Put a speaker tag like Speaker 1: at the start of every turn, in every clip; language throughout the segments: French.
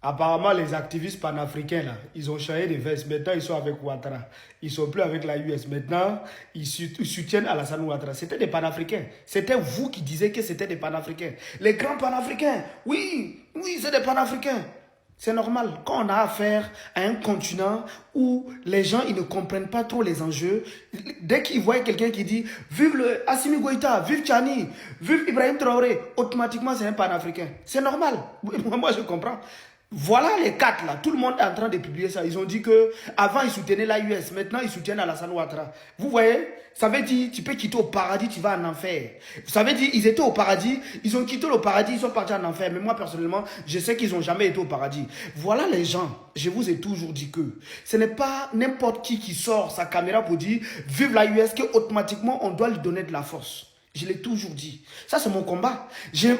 Speaker 1: Apparemment, les activistes panafricains, là, ils ont changé de veste. Maintenant, ils sont avec Ouattara. Ils ne sont plus avec la US. Maintenant, ils soutiennent Alassane Ouattara. C'était des panafricains. C'était vous qui disiez que c'était des panafricains. Les grands panafricains, oui, oui, c'est des panafricains. C'est normal. Quand on a affaire à un continent où les gens ils ne comprennent pas trop les enjeux, dès qu'ils voient quelqu'un qui dit vive le Assimi Goïta, vive Tchani, vive Ibrahim Traoré, automatiquement c'est un panafricain. C'est normal. Moi je comprends. Voilà les quatre là, tout le monde est en train de publier ça. Ils ont dit que avant ils soutenaient la US, maintenant ils soutiennent Alassane Ouattara. Vous voyez, ça veut dire tu peux quitter au paradis, tu vas en enfer. Ça veut dire ils étaient au paradis, ils ont quitté le paradis, ils sont partis en enfer. Mais moi personnellement, je sais qu'ils n'ont jamais été au paradis. Voilà les gens, je vous ai toujours dit que ce n'est pas n'importe qui sort sa caméra pour dire vive la US que automatiquement on doit lui donner de la force. Je l'ai toujours dit. Ça, c'est mon combat.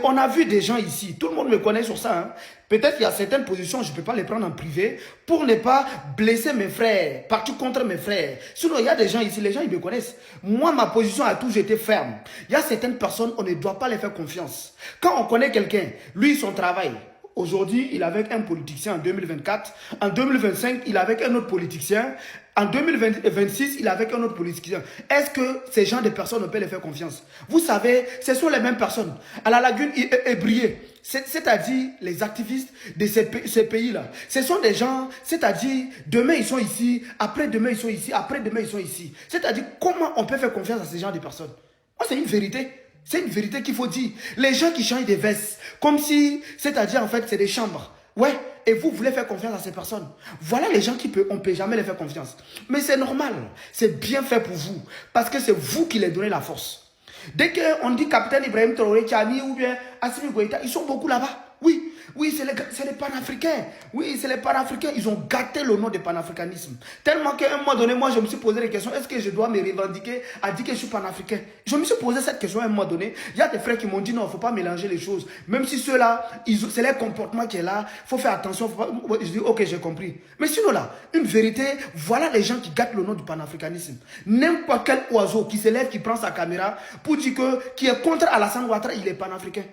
Speaker 1: On a vu des gens ici. Tout le monde me connaît sur ça. Hein. Peut-être qu'il y a certaines positions, je ne peux pas les prendre en privé pour ne pas blesser mes frères, partir contre mes frères. Sinon, il y a des gens ici, les gens, ils me connaissent. Moi, ma position a toujours été ferme. Il y a certaines personnes, on ne doit pas les faire confiance. Quand on connaît quelqu'un, lui, son travail, aujourd'hui, il est avec un politicien en 2024. En 2025, il est avec un autre politicien. En 2026, il est avec un autre politicien. Est-ce que ces gens de personnes, on peut les faire confiance? Vous savez, ce sont les mêmes personnes. À la lagune Ébrié, c'est-à-dire les activistes de ces pays-là. Ce sont des gens, c'est-à-dire demain ils sont ici, après-demain ils sont ici, après-demain ils sont ici. C'est-à-dire comment on peut faire confiance à ces gens de personnes? Moi, c'est une vérité. C'est une vérité qu'il faut dire. Les gens qui changent des vestes, comme si, c'est-à-dire en fait, c'est des chambres. Ouais, et vous voulez faire confiance à ces personnes. Voilà les gens on ne peut jamais les faire confiance. Mais c'est normal, c'est bien fait pour vous. Parce que c'est vous qui les donnez la force. Dès qu'on dit capitaine Ibrahim Traoré, Tchani ou bien Assimi Goïta, ils sont beaucoup là-bas. Oui, oui, c'est les panafricains. Oui, c'est les panafricains. Ils ont gâté le nom de panafricanisme. Tellement qu'à un moment donné, moi, je me suis posé des questions. Est-ce que je dois me revendiquer à dire que je suis panafricain? Je me suis posé cette question à un moment donné. Il y a des frères qui m'ont dit non, il ne faut pas mélanger les choses. Même si ceux-là, c'est leur comportement qui est là. Il faut faire attention. Je dis ok, j'ai compris. Mais sinon là, une vérité, voilà les gens qui gâtent le nom du panafricanisme. N'importe quel oiseau qui se lève, qui prend sa caméra pour dire qui est contre Alassane Ouattara, il est panafricain.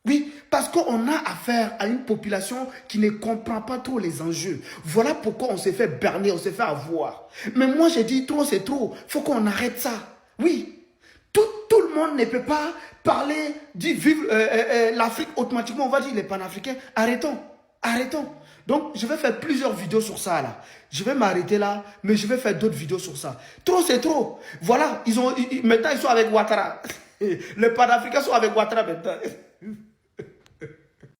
Speaker 1: Oui, parce qu'on a affaire à une population qui ne comprend pas trop les enjeux. Voilà pourquoi on s'est fait berner, on s'est fait avoir. Mais moi, j'ai dit trop, c'est trop. Il faut qu'on arrête ça. Oui, tout le monde ne peut pas parler, dire vivre l'Afrique automatiquement. On va dire les panafricains. Arrêtons, arrêtons. Donc, je vais faire plusieurs vidéos sur ça, là. Je vais m'arrêter là, mais je vais faire d'autres vidéos sur ça. Trop, c'est trop. Voilà, maintenant, ils sont avec Ouattara. Les panafricains sont avec Ouattara maintenant.